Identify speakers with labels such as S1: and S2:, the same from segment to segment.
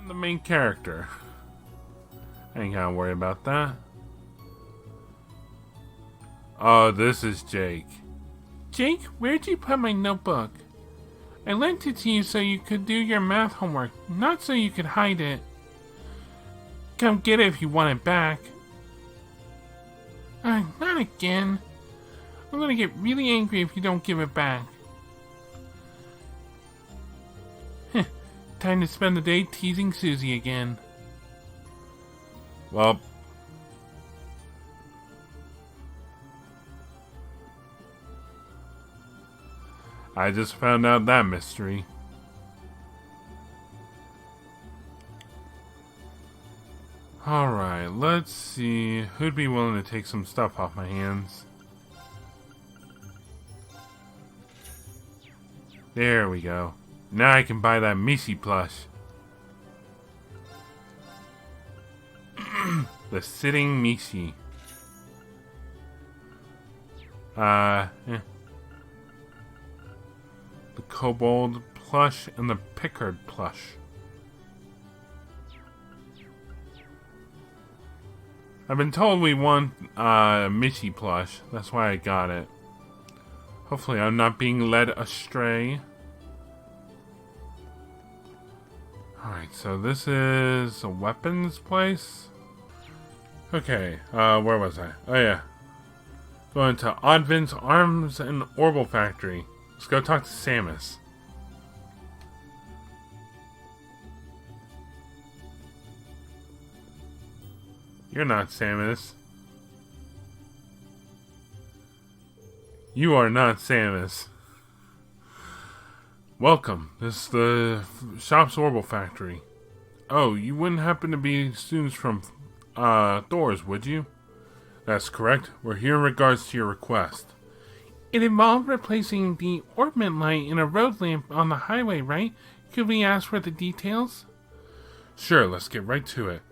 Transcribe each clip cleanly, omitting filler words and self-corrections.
S1: I'm the main character. I ain't gotta worry about that. Oh, this is Jake. Jake, where'd you put my notebook? I lent it to you so you could do your math homework, not so you could hide it. Come get it if you want it back. Not again. I'm gonna get really angry if you don't give it back. Time to spend the day teasing Susie again. Well, I just found out that mystery. Alright, let's see. Who'd be willing to take some stuff off my hands? There we go. Now I can buy that Missy plush. The sitting Missy. The kobold plush and the Pickard plush. I've been told we want Missy plush. That's why I got it. Hopefully I'm not being led astray. Alright, so this is a weapons place. Okay, where was I? Oh yeah. Going to Oddvin's Arms and Orbal Factory. Let's go talk to Samus. You're not Samus. You are not Samus. Welcome. This is the shop's Orbal Factory. Oh, you wouldn't happen to be students from Thor's, would you? That's correct. We're here in regards to your request. It involved replacing the orbment light in a road lamp on the highway, right? Could we ask for the details? Sure, let's get right to it.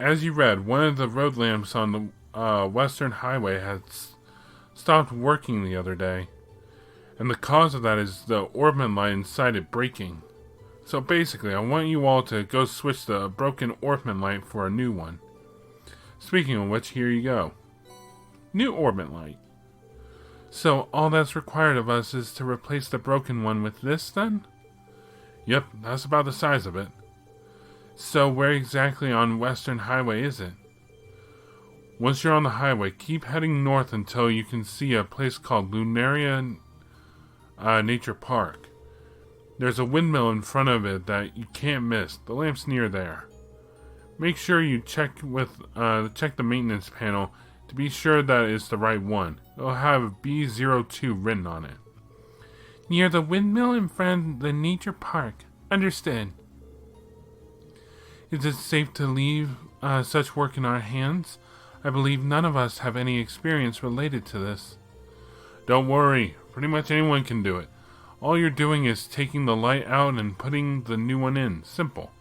S1: As you read, one of the road lamps on the western highway had stopped working the other day. And the cause of that is the orbment light inside it breaking. So basically, I want you all to go switch the broken orbment light for a new one. Speaking of which, here you go. New orbment light. So all that's required of us is to replace the broken one with this then? Yep, that's about the size of it. So where exactly on Western Highway is it? Once you're on the highway, keep heading north until you can see a place called Lunaria Nature Park. There's a windmill in front of it that you can't miss. The lamp's near there. Make sure you check the maintenance panel to be sure that it's the right one. It'll have B02 written on it. Near the windmill in front of the nature park. Understood. Is it safe to leave such work in our hands? I believe none of us have any experience related to this. Don't worry. Pretty much anyone can do it. All you're doing is taking the light out and putting the new one in. Simple.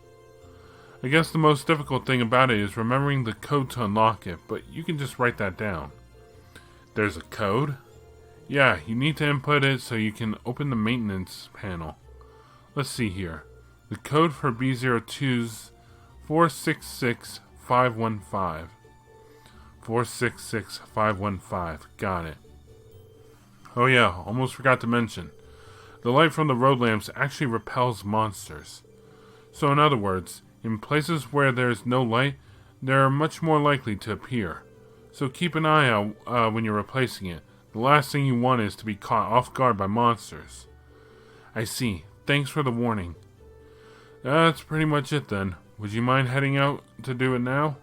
S1: I guess the most difficult thing about it is remembering the code to unlock it, but you can just write that down. There's a code? Yeah, you need to input it so you can open the maintenance panel. Let's see here. The code for B02's 466515. 466515. Got it. Oh yeah, almost forgot to mention. The light from the road lamps actually repels monsters. So in other words, in places where there's no light, they're much more likely to appear. So keep an eye out when you're replacing it. The last thing you want is to be caught off guard by monsters. I see. Thanks for the warning. That's pretty much it then. Would you mind heading out to do it now?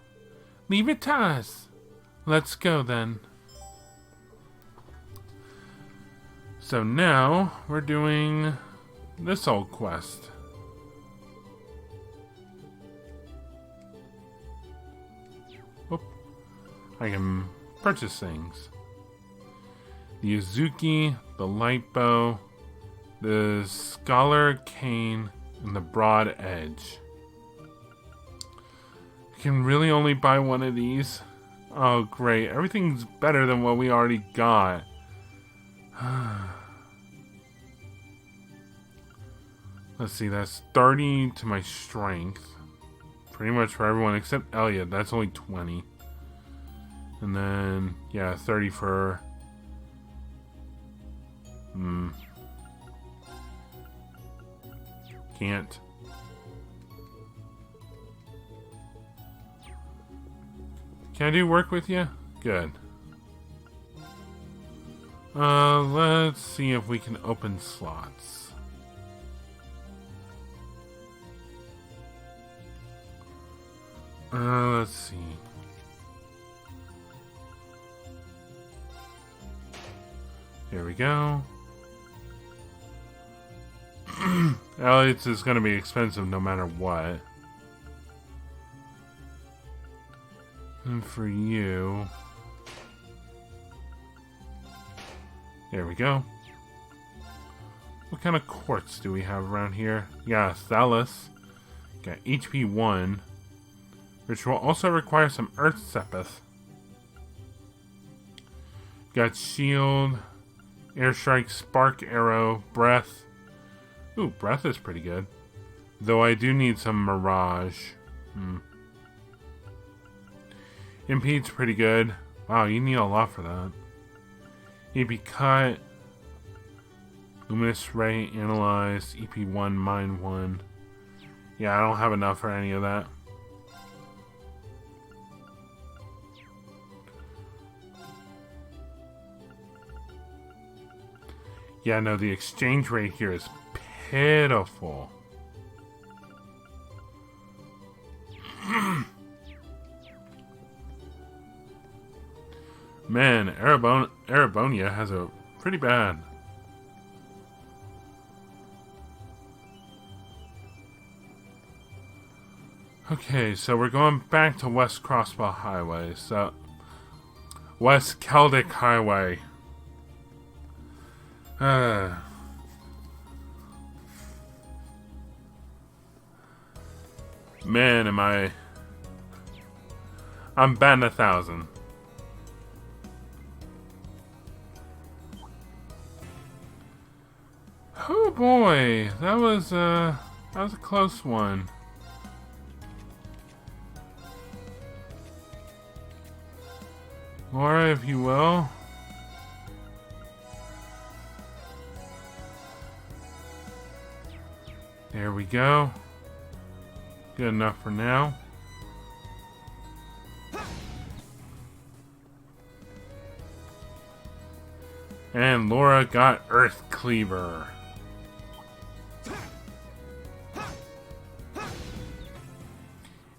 S1: Leave it to us. Let's go then. So now we're doing this old quest. Whoop. I can purchase things. The Azuki, the light bow, the scholar cane, and the broad edge. I can really only buy one of these. Oh great, everything's better than what we already got. Let's see, that's 30 to my strength. Pretty much for everyone except Elliot. That's only 20. And then, yeah, 30 for... Can't. Can I do work with you? Good. Let's see if we can open slots. Let's see. There we go. Elliot's is going to be expensive no matter what. And for you... There we go. What kind of quartz do we have around here? Yeah, Thalus. Got HP 1. Which will also require some Earth Sepith. Got Shield, Airstrike, Spark Arrow, Breath. Ooh, Breath is pretty good. Though I do need some Mirage. Impede's pretty good. Wow, you need a lot for that. EP Cut, Luminous Ray, Analyze, EP1, Mine 1. Yeah, I don't have enough for any of that. Yeah, no, the exchange rate here is pitiful. Man, Erebonia has a pretty bad. Okay, so we're going back to West Crossbow Highway. So, West Celdic Highway. Man, I'm batting 1,000. Oh boy, that was a close one. Laura, if you will. There we go. Good enough for now. And Laura got Earth Cleaver.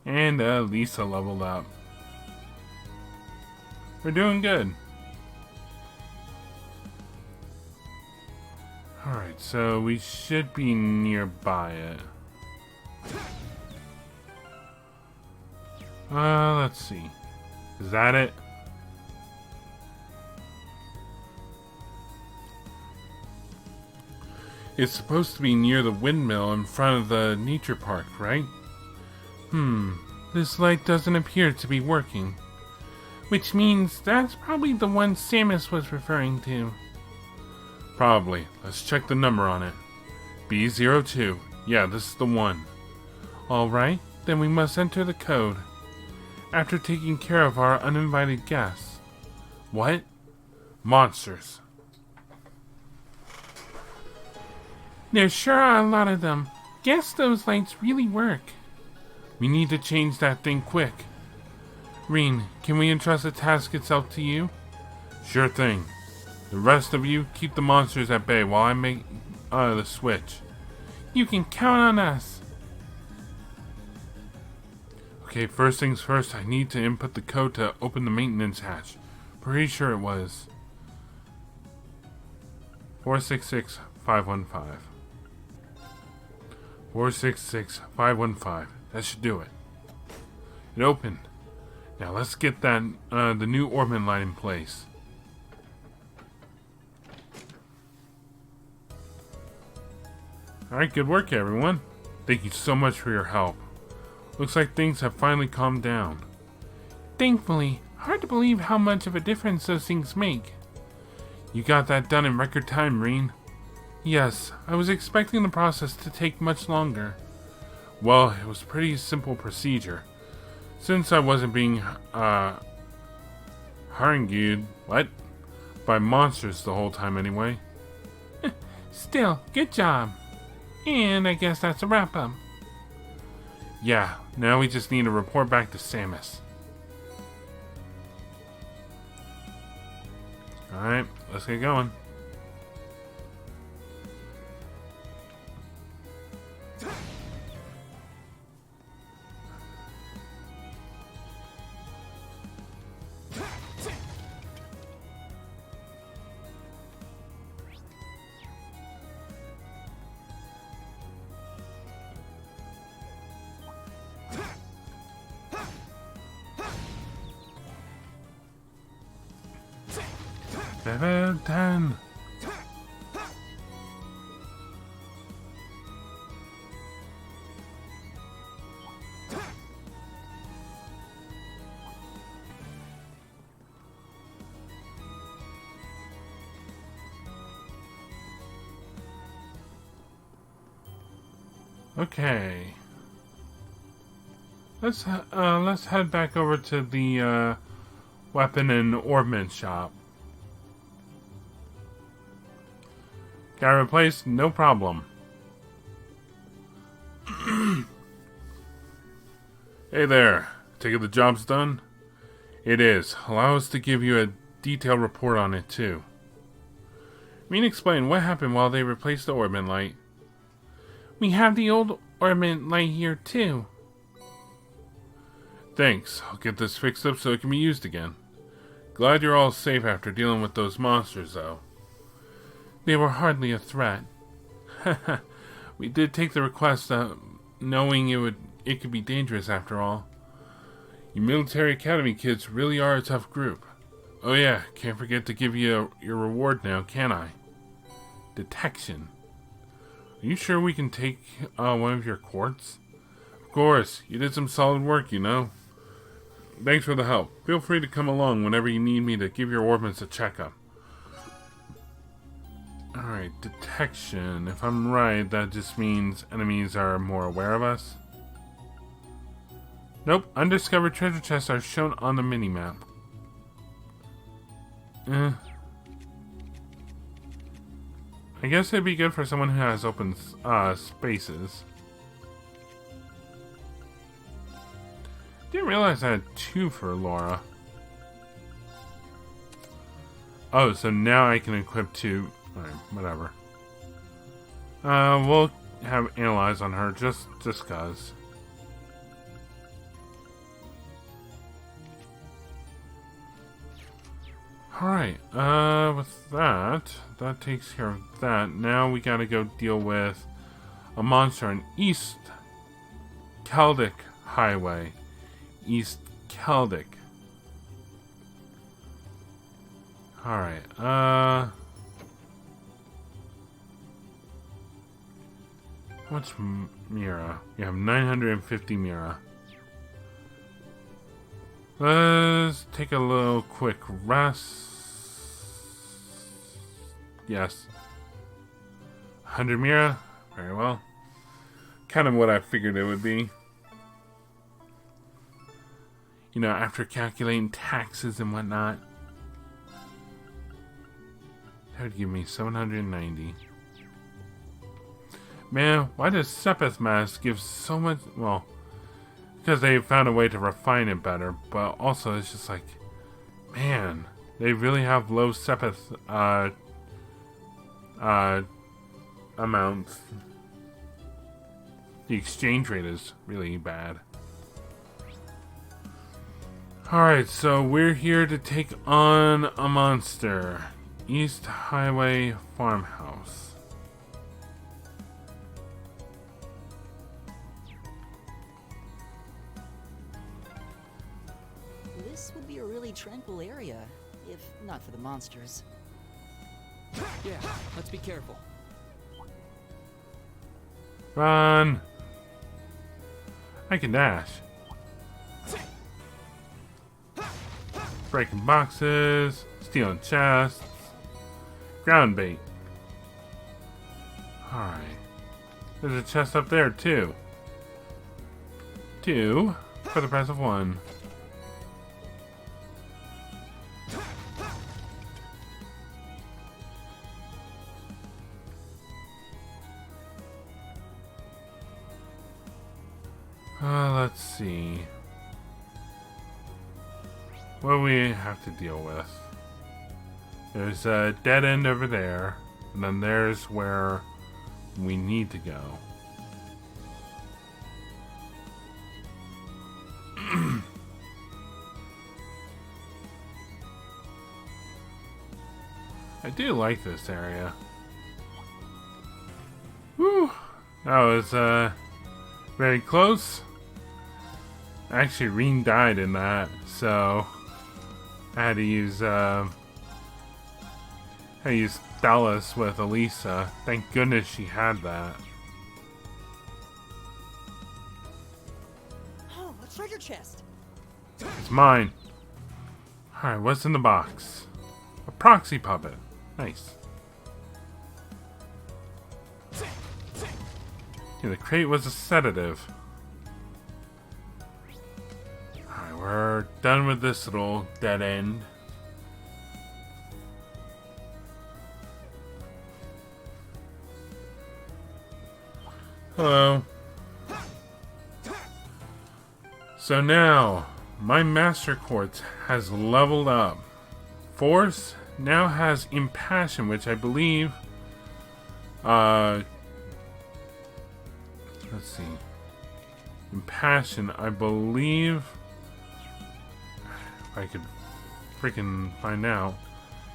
S1: And Lisa leveled up. We're doing good. Alright, so we should be nearby it. Let's see. Is that it? It's supposed to be near the windmill in front of the nature park, right? This light doesn't appear to be working. Which means that's probably the one Samus was referring to. Probably. Let's check the number on it. B02. Yeah, this is the one. Alright, then we must enter the code. After taking care of our uninvited guests. What? Monsters. There sure are a lot of them. Guess those lights really work. We need to change that thing quick. Reen, can we entrust the task itself to you? Sure thing. The rest of you, keep the monsters at bay while I make the switch. You can count on us. Okay, first things first, I need to input the code to open the maintenance hatch. Pretty sure it was 466515. 466515. That should do it. It opened. Now let's get that the new orbit light in place. Alright, good work everyone. Thank you so much for your help. Looks like things have finally calmed down. Thankfully, hard to believe how much of a difference those things make. You got that done in record time, Reen. Yes, I was expecting the process to take much longer. Well, it was a pretty simple procedure. Since I wasn't being, harangued, by monsters the whole time anyway. Still, good job. And I guess that's a wrap-up. Yeah, now we just need to report back to Samus. Alright, let's get going. Level 10. Okay. Let's head back over to the weapon and ornament shop. Got replaced? No problem. Hey there. Take it the job's done? It is. Allow us to give you a detailed report on it too. Mean explain what happened while they replaced the ornament light. We have the old ornament light here too. Thanks. I'll get this fixed up so it can be used again. Glad you're all safe after dealing with those monsters though. They were hardly a threat. We did take the request, knowing it could be dangerous after all. You military academy kids really are a tough group. Oh yeah, can't forget to give you your reward now, can I? Detection. Are you sure we can take one of your quartz? Of course, you did some solid work, you know. Thanks for the help. Feel free to come along whenever you need me to give your ornaments a checkup. Alright, detection. If I'm right, that just means enemies are more aware of us. Nope, undiscovered treasure chests are shown on the minimap. I guess it'd be good for someone who has open spaces. Didn't realize I had 2 for Laura. Oh, so now I can equip 2. Alright, whatever. We'll have analyze on her just cause. Alright, with that takes care of that. Now we gotta go deal with a monster on East Celdic Highway. East Celdic. Alright, how much Mira? We have 950 Mira. Let's take a little quick rest. Yes. 100 Mira? Very well. Kind of what I figured it would be. You know, after calculating taxes and whatnot. That would give me 790. Man, why does Sepith Mask give so much... Well, because they found a way to refine it better, but also it's just like... Man, they really have low Sepith amounts. The exchange rate is really bad. Alright, so we're here to take on a monster. East Highway Farmhouse.
S2: This would be a really tranquil area, if not for the monsters.
S3: Yeah, let's be careful.
S1: Run! I can dash. Breaking boxes, stealing chests, ground bait. There's a chest up there, too. 2 for the price of 1. Let's see. What do we have to deal with? There's a dead end over there, and then there's where we need to go. I do like this area. Whew! That was very close. Actually, Reen died in that, so I had to use Dallas with Elisa. Thank goodness she had that.
S2: Oh, a treasure chest.
S1: It's mine. Alright, what's in the box? A proxy puppet. Nice. Yeah, the crate was a sedative. Alright, we're done with this little dead end. Hello. So now, my Master Quartz has leveled up. Force now has Impassion, which I believe... let's see. Impassion, I believe... If I could freaking find out.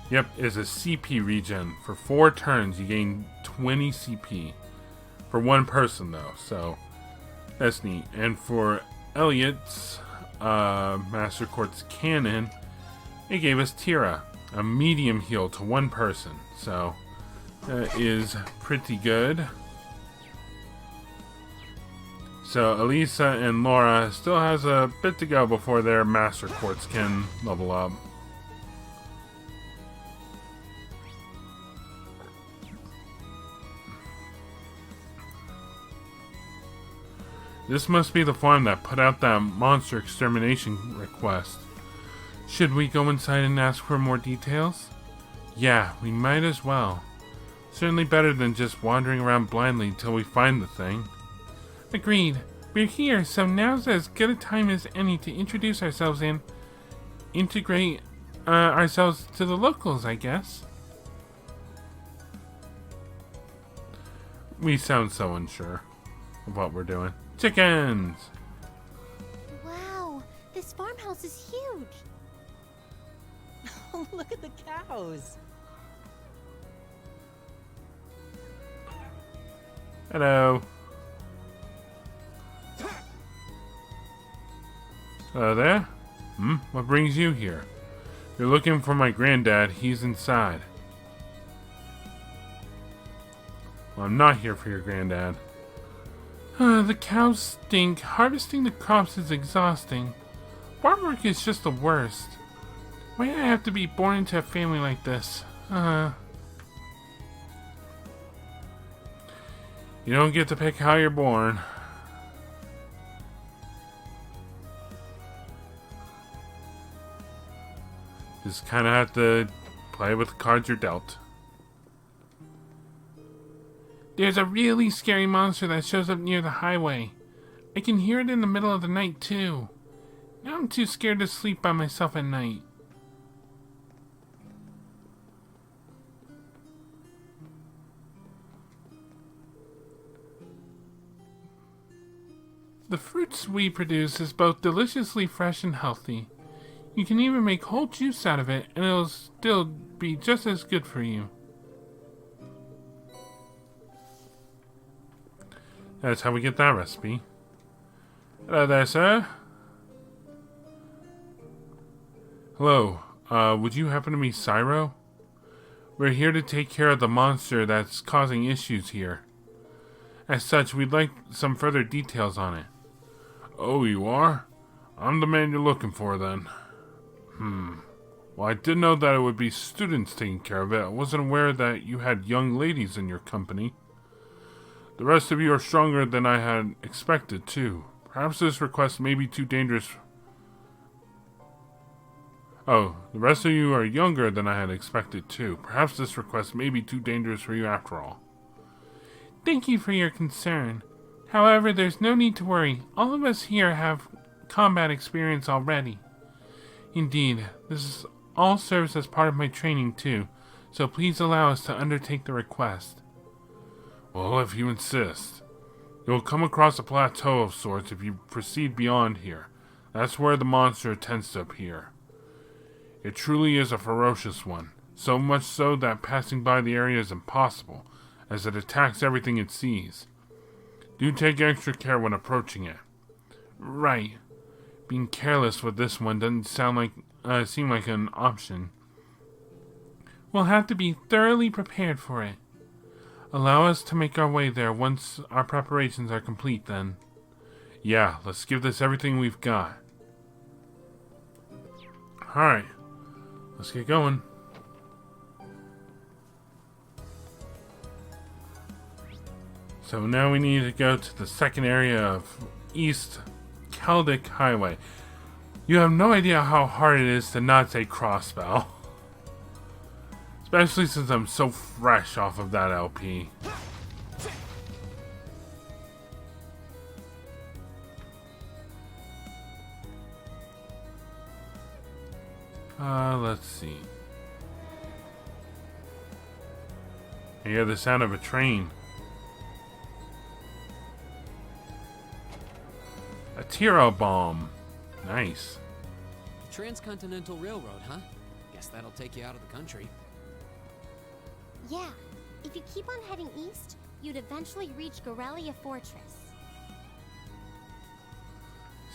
S1: Yep, is a CP regen. For 4 turns, you gain 20 CP. For 1 person, though, so... That's neat. And for Elliot's Master Quartz Cannon, it gave us Tira, a medium heal to 1 person. So, that is pretty good. So, Elisa and Laura still has a bit to go before their Master Quartz can level up. This must be the farm that put out that monster extermination request. Should we go inside and ask for more details? Yeah, we might as well. Certainly better than just wandering around blindly until we find the thing. Agreed. We're here, so now's as good a time as any to introduce ourselves and integrate ourselves to the locals, I guess. We sound so unsure of what we're doing. Chickens!
S4: Wow, this farmhouse is huge.
S2: Oh, look at the cows.
S1: Hello. Hello there? What brings you here? You're looking for my granddad. He's inside. Well, I'm not here for your granddad. The cows stink. Harvesting the crops is exhausting. Farm work is just the worst. Why did I have to be born into a family like this? You don't get to pick how you're born. Just kind of have to play with the cards you're dealt. There's a really scary monster that shows up near the highway. I can hear it in the middle of the night, too. Now I'm too scared to sleep by myself at night. The fruits we produce is both deliciously fresh and healthy. You can even make whole juice out of it, and it'll still be just as good for you. That's how we get that recipe. Hello there, sir. Hello. Would you happen to be Cyro? We're here to take care of the monster that's causing issues here. As such, we'd like some further details on it. Oh, you are? I'm the man you're looking for, then. Well, I did know that it would be students taking care of it. I wasn't aware that you had young ladies in your company. The rest of you are stronger than I had expected, too. Perhaps this request may be too dangerous. Oh, the rest of you are younger than I had expected, too. Perhaps this request may be too dangerous for you after all. Thank you for your concern. However, there's no need to worry. All of us here have combat experience already. Indeed, this all serves as part of my training, too. So please allow us to undertake the request. Well, if you insist. You'll come across a plateau of sorts if you proceed beyond here. That's where the monster tends to appear. It truly is a ferocious one, so much so that passing by the area is impossible, as it attacks everything it sees. Do take extra care when approaching it. Right. Being careless with this one doesn't seem like an option. We'll have to be thoroughly prepared for it. Allow us to make our way there once our preparations are complete, then. Yeah, let's give this everything we've got. Alright, let's get going. So now we need to go to the second area of East Celdic Highway. You have no idea how hard it is to not say crossbow. Especially since I'm so fresh off of that LP. Let's see. I hear the sound of a train. A Tiro bomb. Nice.
S3: Transcontinental Railroad, huh? Guess that'll take you out of the country.
S4: Yeah, if you keep on heading east, you'd eventually reach Gorelia Fortress.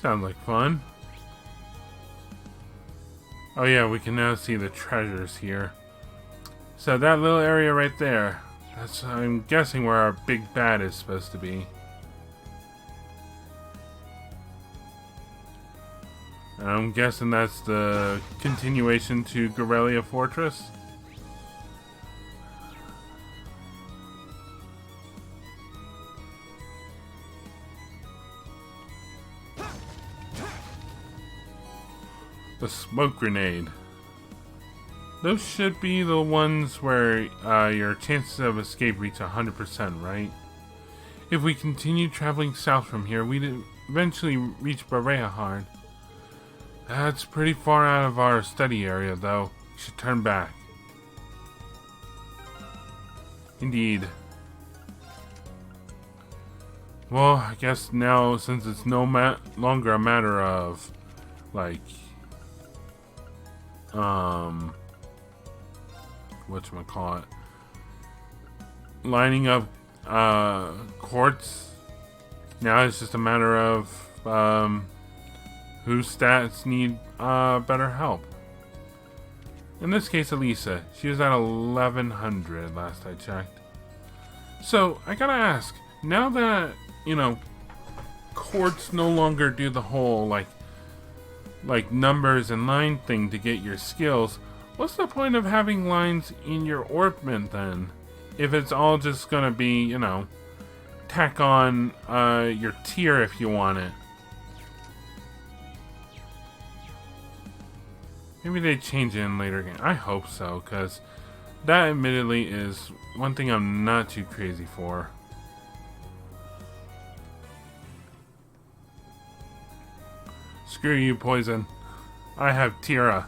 S1: Sounds like fun. Oh yeah, we can now see the treasures here. So that little area right there, that's, I'm guessing, where our big bad is supposed to be. And I'm guessing that's the continuation to Gorelia Fortress. The smoke grenade. Those should be the ones where your chances of escape reach 100%, right? If we continue traveling south from here, we'd eventually reach Barrehard. That's pretty far out of our study area, though. We should turn back. Indeed. Well, I guess now, since it's no longer a matter of, like, whatchamacallit, lining up courts, now it's just a matter of whose stats need better help. In this case, Elisa. She was at 1100 last I checked. So I gotta ask, now that, you know, courts no longer do the whole like numbers and line thing to get your skills, what's the point of having lines in your orbment then? If it's all just gonna be, you know, tack on your tier if you want it. Maybe they change it in later game. I hope so, because that admittedly is one thing I'm not too crazy for. Screw you, Poison. I have Tira.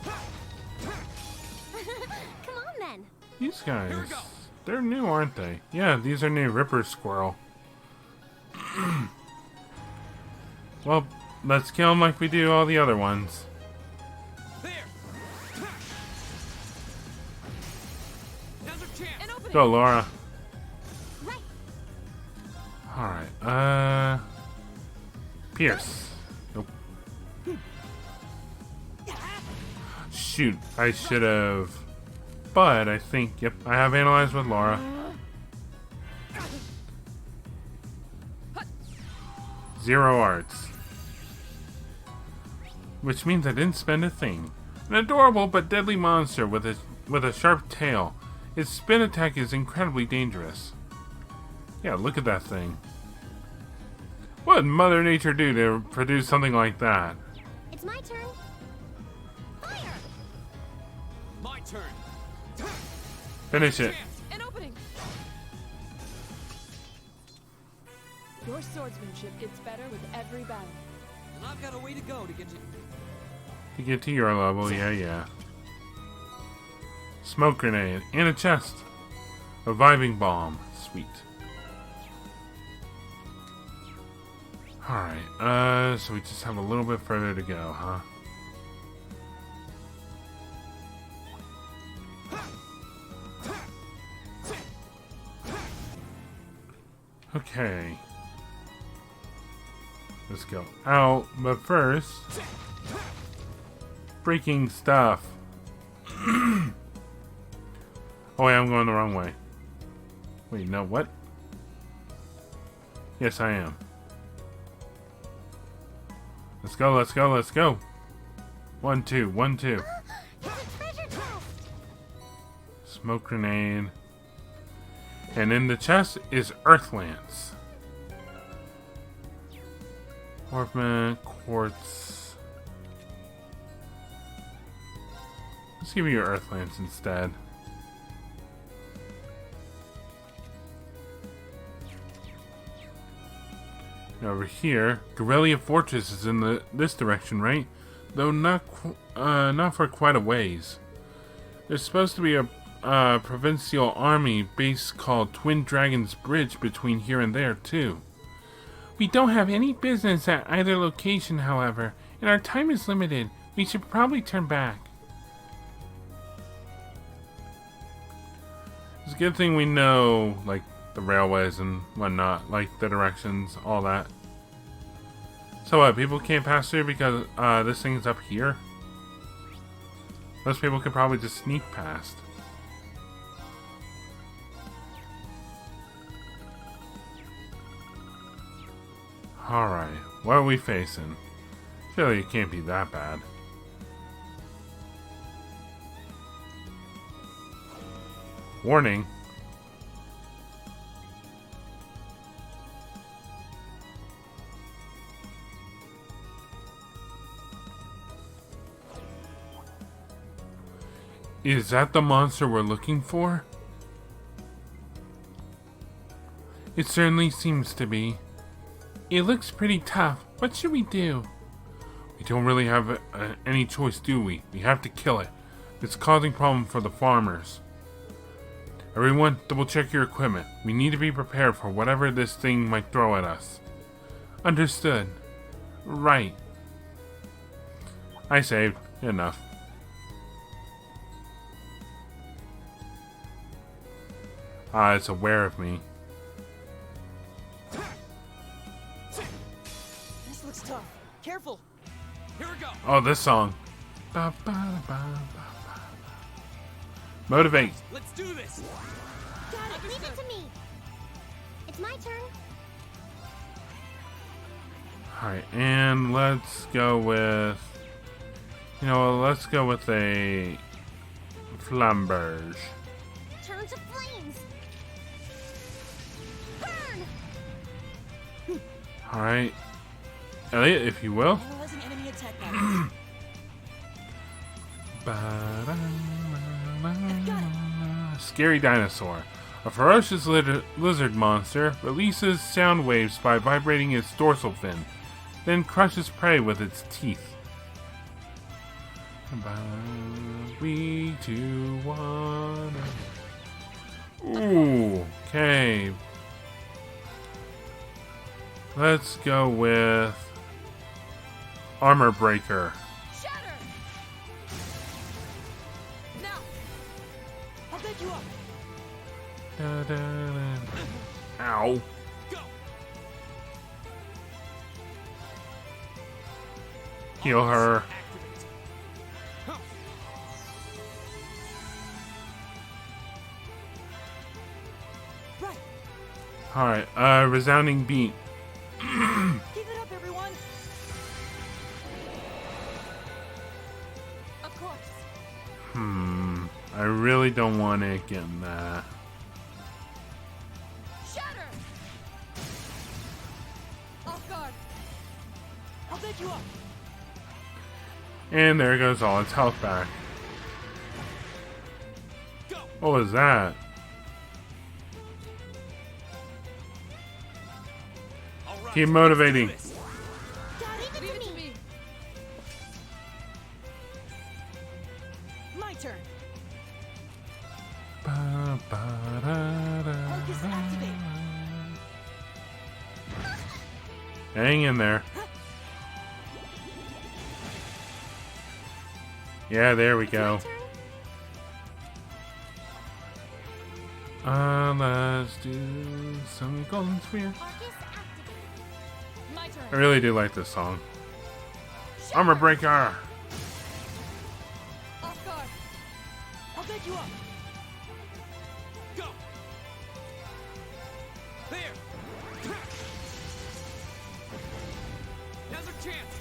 S4: Come on, then.
S1: These guys, they're new, aren't they? Yeah, these are new. Ripper Squirrel. Well, let's kill them like we do all the other ones. Go, Laura.
S4: Right.
S1: Alright, Pierce. Nope. Shoot, I should have. But I think, yep, I have analyzed with Laura. Zero arts. Which means I didn't spend a thing. An adorable but deadly monster with a sharp tail. Its spin attack is incredibly dangerous. Yeah, look at that thing. What would Mother Nature do to produce something like that?
S4: It's my turn. Fire!
S3: My turn.
S1: Finish it.
S5: An opening. Your swordsmanship gets better with every battle.
S3: And I've got a way to go to get you.
S1: To get to your level, yeah. Smoke grenade and a chest. Reviving bomb. Sweet. Alright, so we just have a little bit further to go, huh? Okay. Let's go out, but first... Breaking stuff. Oh wait, I'm going the wrong way. Wait, no, what? Yes, I am. Let's go, let's go, let's go. 1, 2, 1, 2.
S4: It's a treasure chest.
S1: Smoke grenade. And in the chest is Earth Lance. Orpiment, quartz. Let's give you your Earth Lance instead. And over here, Guerrilla Fortress is in this direction, right? Though not for quite a ways. There's supposed to be a provincial army base called Twin Dragons Bridge between here and there too. We don't have any business at either location, however, and our time is limited. We should probably turn back. It's a good thing we know, like, the railways and whatnot, like the directions, all that. So what, people can't pass through because this thing's up here? Most people could probably just sneak past. Alright, what are we facing? Surely it can't be that bad. Warning. Is that the monster we're looking for? It certainly seems to be. It looks pretty tough. What should we do? We don't really have any choice, do we? We have to kill it. It's causing problems for the farmers. Everyone, double check your equipment. We need to be prepared for whatever this thing might throw at us. Understood. Right. I saved. Enough. It's aware of me.
S5: This looks tough. Careful.
S3: Here we go.
S1: Oh, this song. Ba, ba, ba, ba, ba. Motivate.
S3: Let's do this.
S4: Got it. Leave it to me. It's my turn.
S1: Alright, and let's go with... You know, let's go with a... Flamberge.
S4: Turn to flames. Burn.
S1: Alright. Elliot, if you will.
S2: Analyzing enemy attack patterns.
S1: Scary dinosaur. A ferocious lizard monster releases sound waves by vibrating its dorsal fin, then crushes prey with its teeth. 3, 2, 1. Ooh, okay. Let's go with Armor Breaker.
S5: Shatter. Now. I'll pick you up.
S1: Da, da, da. Ow.
S3: Go.
S1: Heal her.
S3: Activate. Huh.
S5: Right.
S1: Alright, resounding beat.
S5: Keep it up, everyone. Of course.
S1: I really don't want to get in that.
S5: Shatter! Off guard. I'll pick you up.
S1: And there goes all its health back.
S3: Go.
S1: What was that?
S3: All right,
S1: Keep motivating.
S3: let's do this.
S4: Leave
S5: Leave
S4: it
S5: it
S4: to
S5: to
S4: me.
S5: me. My turn.
S1: Ba, ba, da, da,
S5: Focus activate.
S1: Hang in there. Yeah, there we go.
S4: My turn.
S1: Let's do some golden sphere.
S4: Arcus activated.
S5: My turn.
S1: I really do like this song. Armor breaker.
S5: Off guard. I'll pick you up.
S3: Go. There. Now's our chance.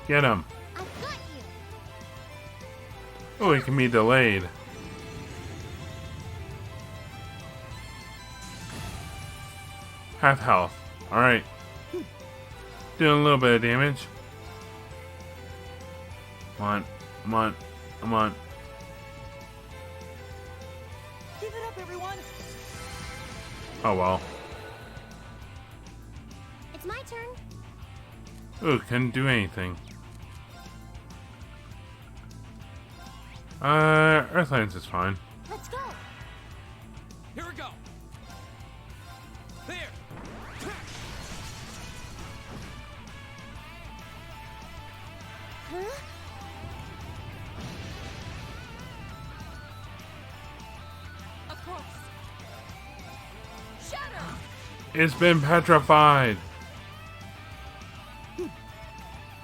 S1: Get him.
S4: I've got you.
S1: Oh, it can be delayed. Half health. Alright. Doing a little bit of damage. Come on. Come on. Come on.
S5: Keep it up, everyone.
S1: Oh well.
S4: It's my turn.
S1: Ooh, couldn't do anything. Earthlines is fine.
S4: Let's go.
S3: Here we go. There.
S4: Huh?
S5: Of course. Shatter.
S1: It's been petrified.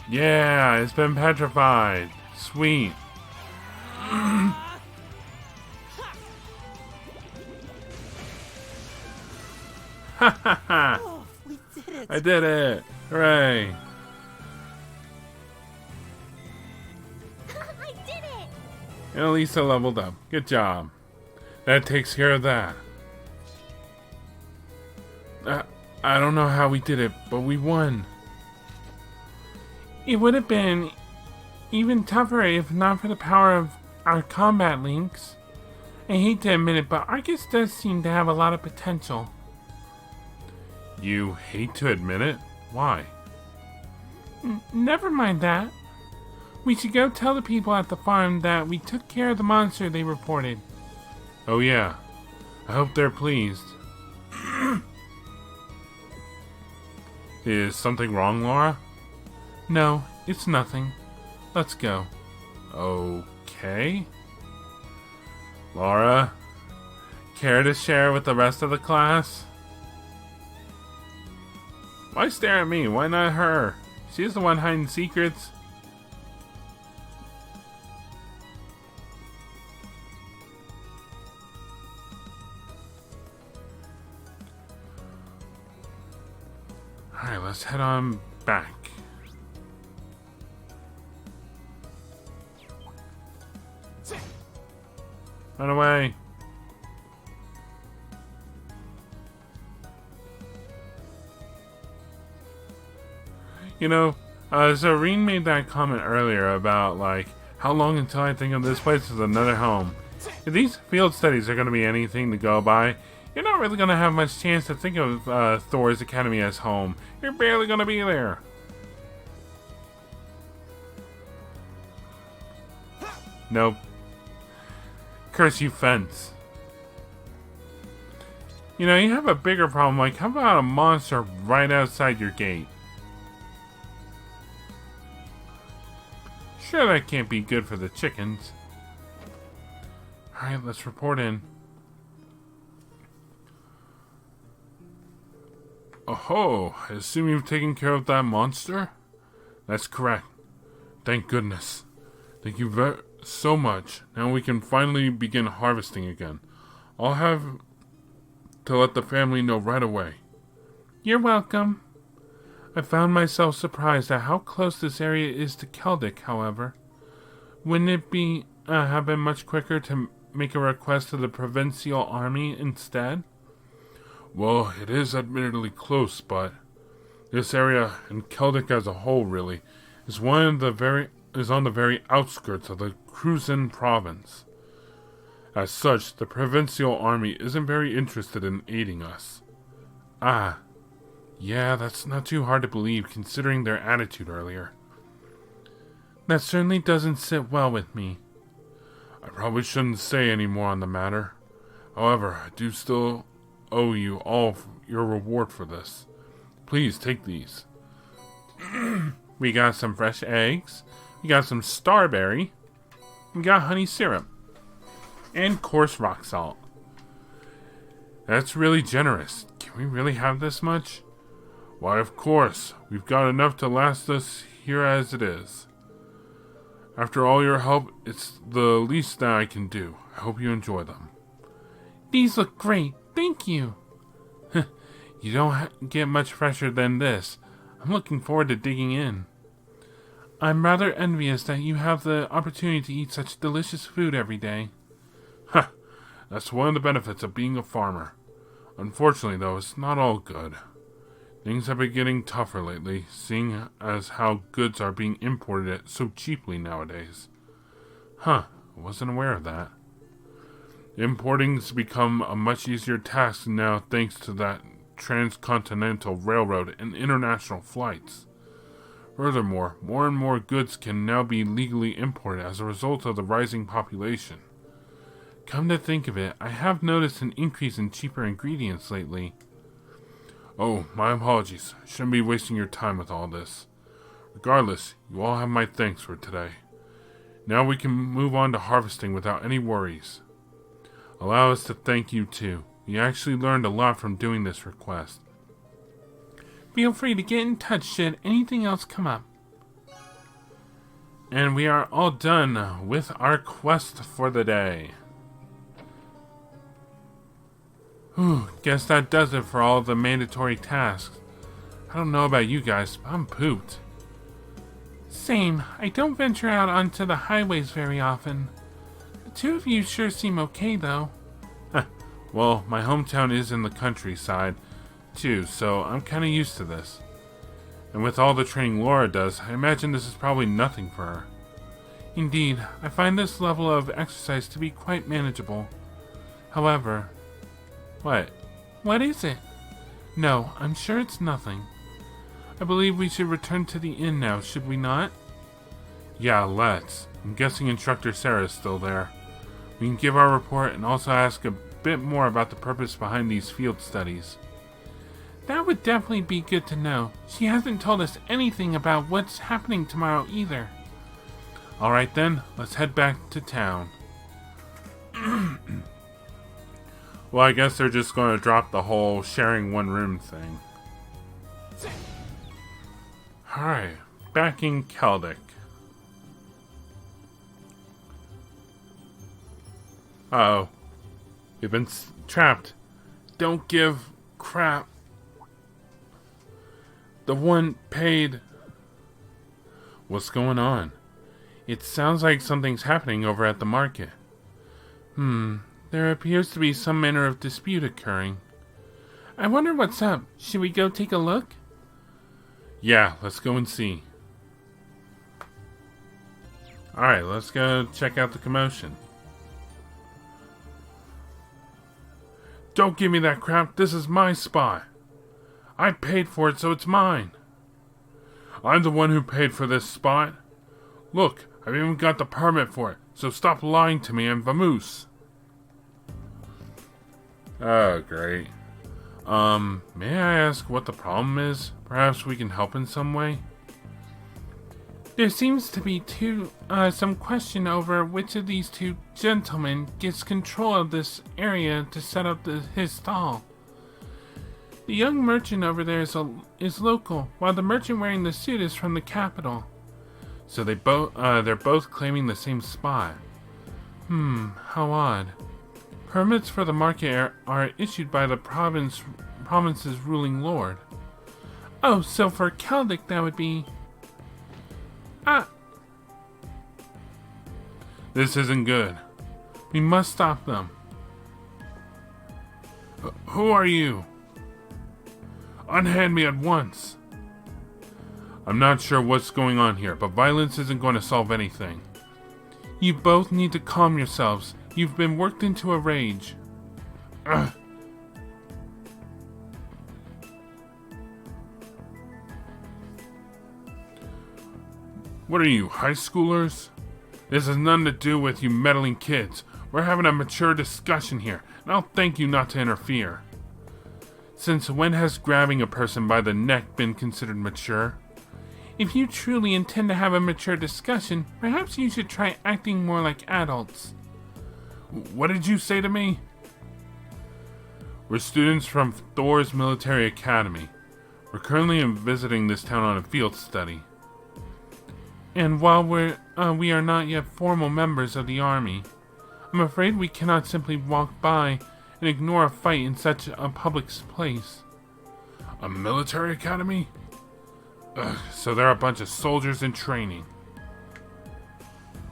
S1: Yeah, it's been petrified. Sweet. Ha ha ha!
S2: Oh, we did it.
S1: I did it! Hooray!
S4: I did it.
S1: And at least I leveled up. Good job. That takes care of that. I don't know how we did it, but we won. It would have been even tougher if not for the power of our combat links. I hate to admit it, but Arcus does seem to have a lot of potential. You hate to admit it? Why? Never mind that. We should go tell the people at the farm that we took care of the monster they reported. Oh yeah. I hope they're pleased. Is something wrong, Laura? No, it's nothing. Let's go. Okay. Laura, care to share with the rest of the class? Why stare at me? Why not her? She's the one hiding secrets. Alright, let's head on back. Run away. You know, Zareen made that comment earlier about, like, how long until I think of this place as another home. If these field studies are going to be anything to go by, you're not really going to have much chance to think of Thor's Academy as home. You're barely going to be there. Nope. Curse you, fence. You know, you have a bigger problem. Like, how about a monster right outside your gate? Sure, that can't be good for the chickens. Alright, let's report in. Oh, I assume you've taken care of that monster? That's correct. Thank goodness. Thank you so much. Now we can finally begin harvesting again. I'll have to let the family know right away. You're welcome. I found myself surprised at how close this area is to Celdic, however. Wouldn't it have been much quicker to make a request to the provincial army instead? Well, it is admittedly close, but this area, and Celdic as a whole really, is on the very outskirts of the Cruzan province. As such, the provincial army isn't very interested in aiding us. Ah, yeah, that's not too hard to believe considering their attitude earlier. That certainly doesn't sit well with me. I probably shouldn't say any more on the matter. However, I do still owe you all your reward for this. Please take these. We got some fresh eggs. We got some starberry. We got honey syrup. And coarse rock salt. That's really generous. Can we really have this much? Why, of course. We've got enough to last us here as it is. After all your help, it's the least that I can do. I hope you enjoy them. These look great. Thank you. You don't get much fresher than this. I'm looking forward to digging in. I'm rather envious that you have the opportunity to eat such delicious food every day. Ha! That's one of the benefits of being a farmer. Unfortunately, though, it's not all good. Things have been getting tougher lately, seeing as how goods are being imported so cheaply nowadays. Huh, I wasn't aware of that. Importing's become a much easier task now thanks to that transcontinental railroad and international flights. Furthermore, more and more goods can now be legally imported as a result of the rising population. Come to think of it, I have noticed an increase in cheaper ingredients lately. Oh, my apologies. I shouldn't be wasting your time with all this. Regardless, you all have my thanks for today. Now we can move on to harvesting without any worries. Allow us to thank you too. We actually learned a lot from doing this request. Feel free to get in touch should anything else come up. And we are all done with our quest for the day. Whew, guess that does it for all of the mandatory tasks. I don't know about you guys, but I'm pooped. Same. I don't venture out onto the highways very often. The two of you sure seem okay, though. Well, my hometown is in the countryside, too, so I'm kind of used to this. And with all the training Laura does, I imagine this is probably nothing for her. Indeed, I find this level of exercise to be quite manageable. However... What? What is it? No, I'm sure it's nothing. I believe we should return to the inn now, should we not? Yeah, let's. I'm guessing Instructor Sarah is still there. We can give our report and also ask a bit more about the purpose behind these field studies. That would definitely be good to know. She hasn't told us anything about what's happening tomorrow either. Alright then, let's head back to town. Well, I guess they're just going to drop the whole sharing one room thing. Alright, back in Celdic. Uh-oh. We've been trapped. Don't give crap. The one paid. What's going on? It sounds like something's happening over at the market. There appears to be some manner of dispute occurring. I wonder what's up. Should we go take a look? Yeah, let's go and see. Alright, let's go check out the commotion. Don't give me that crap. This is my spot. I paid for it, so it's mine. I'm the one who paid for this spot. Look, I've even got the permit for it, so stop lying to me and vamoose. Oh, great. May I ask what the problem is? Perhaps we can help in some way? There seems to be some question over which of these two gentlemen gets control of this area to set up his stall. The young merchant over there is local, while the merchant wearing the suit is from the capital. So they're both claiming the same spot. How odd. Permits for the market are issued by the province's ruling lord. Oh, so for Celdic that would be... This isn't good. We must stop them. Who are you? Unhand me at once. I'm not sure what's going on here, but violence isn't going to solve anything. You both need to calm yourselves. You've been worked into a rage. Ugh. What are you, high schoolers? This has nothing to do with you meddling kids. We're having a mature discussion here, and I'll thank you not to interfere. Since when has grabbing a person by the neck been considered mature? If you truly intend to have a mature discussion, perhaps you should try acting more like adults. What did you say to me? We're students from Thor's Military Academy. We're currently visiting this town on a field study. And while we are not yet formal members of the army, I'm afraid we cannot simply walk by and ignore a fight in such a public place. A military academy? Ugh, so they're a bunch of soldiers in training.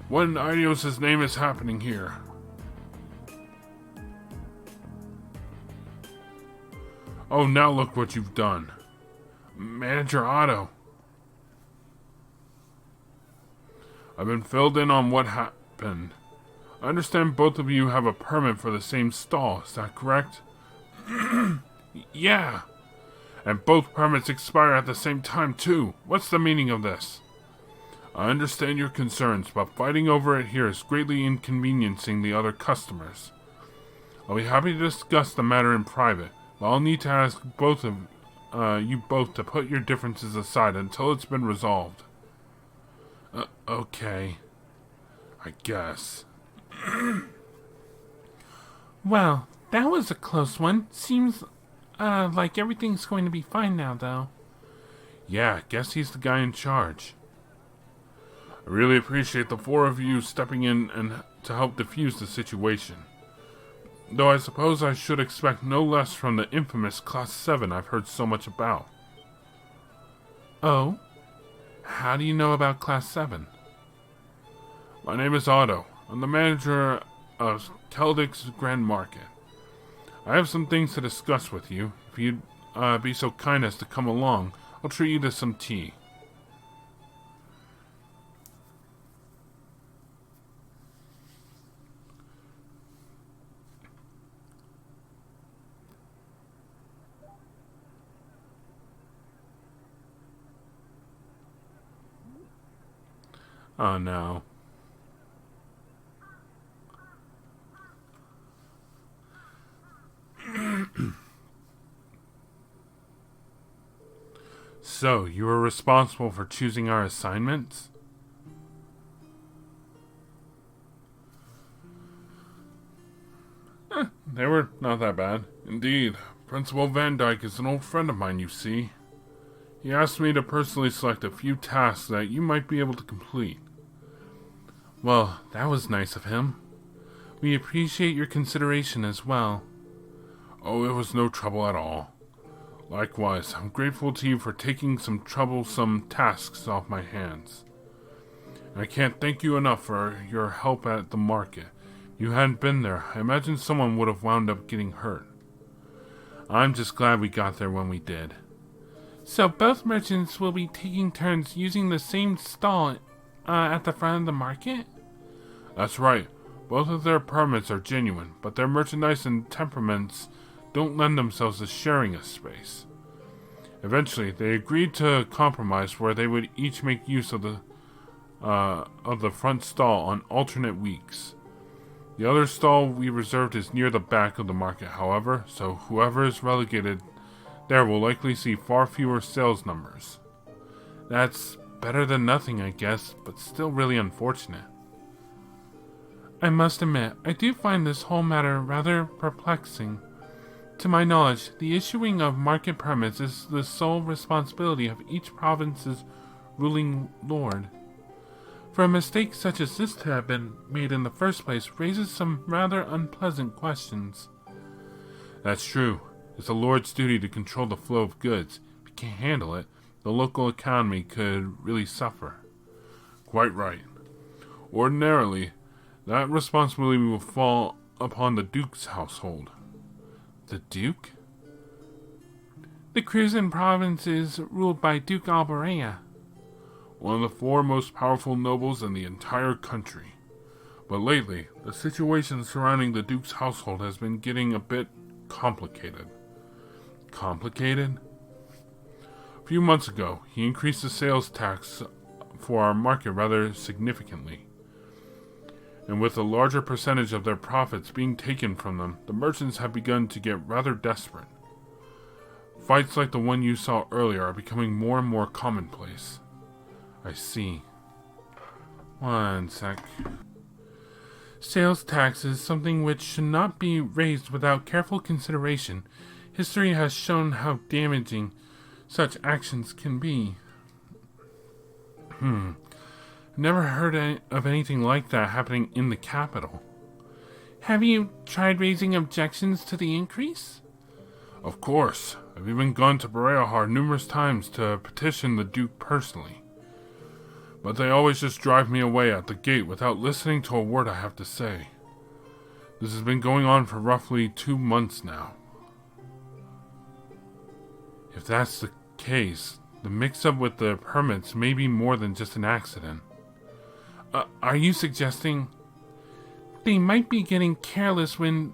S1: What in Idios' name is happening here? Oh, now look what you've done. Manager Otto. I've been filled in on what happened. I understand both of you have a permit for the same stall, is that correct? Yeah. And both permits expire at the same time, too. What's the meaning of this? I understand your concerns, but fighting over it here is greatly inconveniencing the other customers. I'll be happy to discuss the matter in private, but I'll need to ask both of you both to put your differences aside until it's been resolved. Okay. I guess.
S6: Well, that was a close one. Seems like everything's going to be fine now, though.
S1: Yeah, guess he's the guy in charge. I really appreciate the four of you stepping in and to help defuse the situation. Though I suppose I should expect no less from the infamous Class 7 I've heard so much about.
S6: Oh? How do you know about Class 7?
S1: My name is Otto. I'm the manager of Celdic's Grand Market. I have some things to discuss with you. If you'd be so kind as to come along, I'll treat you to some tea. Oh no. So, you were responsible for choosing our assignments? They were not that bad. Indeed, Principal Van Dyke is an old friend of mine, you see. He asked me to personally select a few tasks that you might be able to complete.
S6: Well, that was nice of him. We appreciate your consideration as well.
S1: Oh, it was no trouble at all. Likewise, I'm grateful to you for taking some troublesome tasks off my hands. And I can't thank you enough for your help at the market. If you hadn't been there, I imagine someone would have wound up getting hurt. I'm just glad we got there when we did.
S6: So both merchants will be taking turns using the same stall at the front of the market?
S1: That's right. Both of their permits are genuine, but their merchandise and temperaments don't lend themselves to sharing a space. Eventually, they agreed to a compromise where they would each make use of the front stall on alternate weeks. The other stall we reserved is near the back of the market, however, so whoever is relegated there will likely see far fewer sales numbers.
S6: That's better than nothing, I guess, but still really unfortunate. I must admit, I do find this whole matter rather perplexing. To my knowledge, the issuing of market permits is the sole responsibility of each province's ruling lord. For a mistake such as this to have been made in the first place raises some rather unpleasant questions.
S1: That's true. It's the lord's duty to control the flow of goods. If he can't handle it, the local economy could really suffer. Quite right. Ordinarily, That responsibility will fall upon the Duke's household.
S6: The Duke? The Cruisin province is ruled by Duke Alberea.
S1: One of the four most powerful nobles in the entire country. But lately, the situation surrounding the Duke's household has been getting a bit complicated.
S6: Complicated?
S1: A few months ago, he increased the sales tax for our market rather significantly. And with a larger percentage of their profits being taken from them, the merchants have begun to get rather desperate. Fights like the one you saw earlier are becoming more and more commonplace.
S6: I see. One sec. Sales tax is something which should not be raised without careful consideration. History has shown how damaging such actions can be. Never heard of anything like that happening in the capital. Have you tried raising objections to the increase?
S1: Of course. I've even gone to Bereahar numerous times to petition the Duke personally. But they always just drive me away at the gate without listening to a word I have to say. This has been going on for roughly 2 months now.
S6: If that's the case, the mix-up with the permits may be more than just an accident. Are you suggesting they might be getting careless when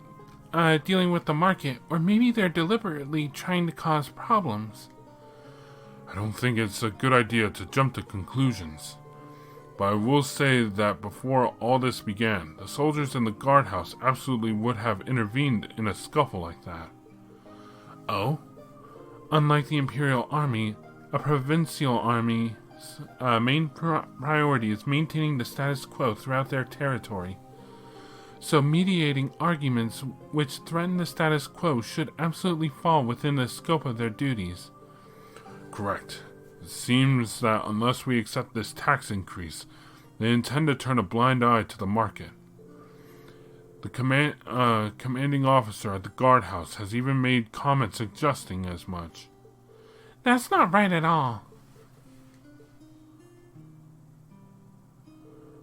S6: dealing with the market, or maybe they're deliberately trying to cause problems?
S1: I don't think it's a good idea to jump to conclusions. But I will say that before all this began, the soldiers in the guardhouse absolutely would have intervened in a scuffle like that.
S6: Oh? Unlike the Imperial Army, a provincial army's main priority is maintaining the status quo throughout their territory. So mediating arguments which threaten the status quo should absolutely fall within the scope of their duties.
S1: Correct. It seems that unless we accept this tax increase, they intend to turn a blind eye to the market. The commanding officer at the guardhouse has even made comments suggesting as much.
S6: That's not right at all.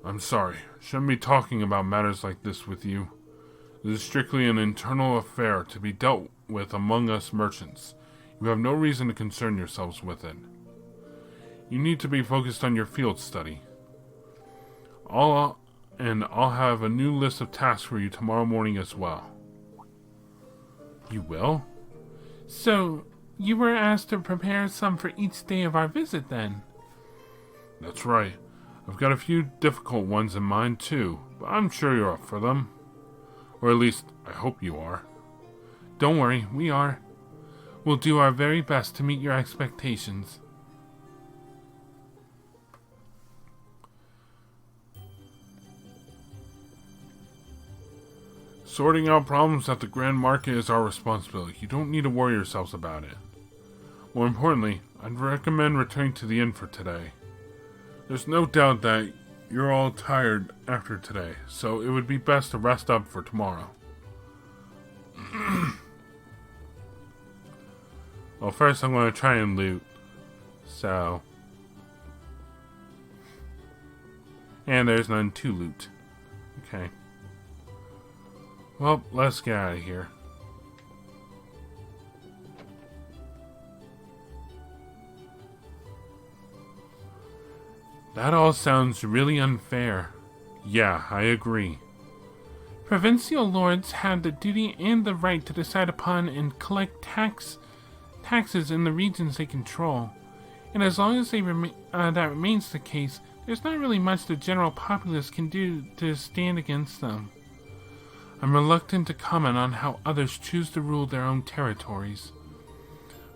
S1: I'm sorry. I shouldn't be talking about matters like this with you. This is strictly an internal affair to be dealt with among us merchants. You have no reason to concern yourselves with it. You need to be focused on your field study. I'll have a new list of tasks for you tomorrow morning as well.
S6: You will? So, you were asked to prepare some for each day of our visit then?
S1: That's right. I've got a few difficult ones in mind too, but I'm sure you're up for them. Or at least, I hope you are.
S6: Don't worry, we are. We'll do our very best to meet your expectations.
S1: Sorting out problems at the Grand Market is our responsibility. You don't need to worry yourselves about it. More importantly, I'd recommend returning to the inn for today. There's no doubt that you're all tired after today, so it would be best to rest up for tomorrow.
S6: Well, first I'm going to try and loot. So. And there's none to loot. Okay. Well, let's get out of here. That all sounds really unfair.
S1: Yeah, I agree.
S6: Provincial lords have the duty and the right to decide upon and collect taxes in the regions they control. And as long as that remains the case, there's not really much the general populace can do to stand against them. I'm reluctant to comment on how others choose to rule their own territories.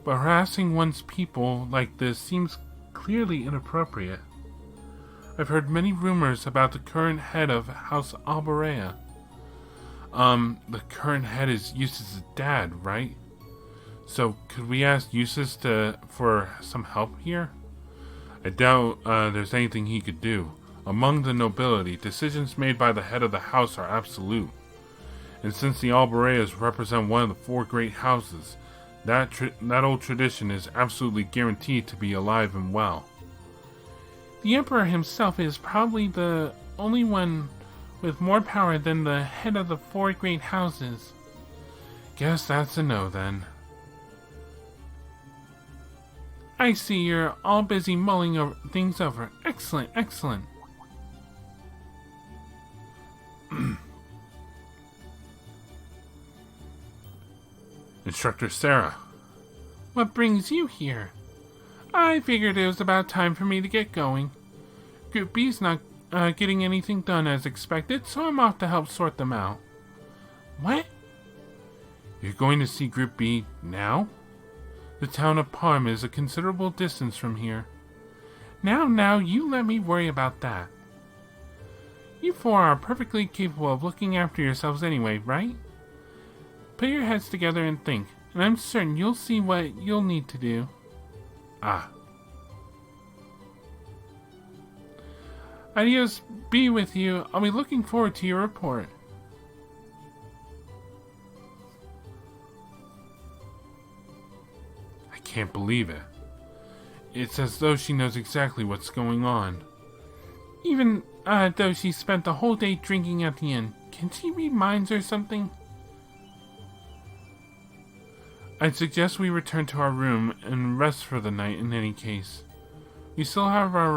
S6: But harassing one's people like this seems clearly inappropriate. I've heard many rumors about the current head of House Alberea. The current head is Eustace's dad, right? So, could we ask Eustace for some help here? I doubt there's anything he could do. Among the nobility, decisions made by the head of the house are absolute. And since the Albereas represent one of the four great houses, that old tradition is absolutely guaranteed to be alive and well. The Emperor himself is probably the only one with more power than the head of the 4 great houses. Guess that's a no then. I see you're all busy mulling things over. Excellent, excellent.
S1: Instructor Sarah.
S6: What brings you here? I figured it was about time for me to get going. Group B's not getting anything done as expected, so I'm off to help sort them out. What?
S1: You're going to see Group B now?
S6: The town of Parma is a considerable distance from here. Now, you let me worry about that. You 4 are perfectly capable of looking after yourselves anyway, right? Put your heads together and think, and I'm certain you'll see what you'll need to do.
S1: Ah.
S6: Adios be with you. I'll be looking forward to your report.
S1: I can't believe it. It's as though she knows exactly what's going on.
S6: Even though she spent the whole day drinking at the inn, can she read minds or something?
S1: I'd suggest we return to our room and rest for the night in any case. We still have our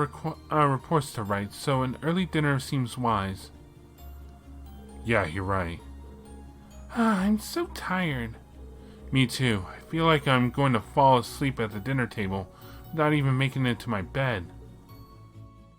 S1: reports to write, so an early dinner seems wise. Yeah, you're right.
S6: I'm so tired.
S1: Me too. I feel like I'm going to fall asleep at the dinner table without even making it to my bed.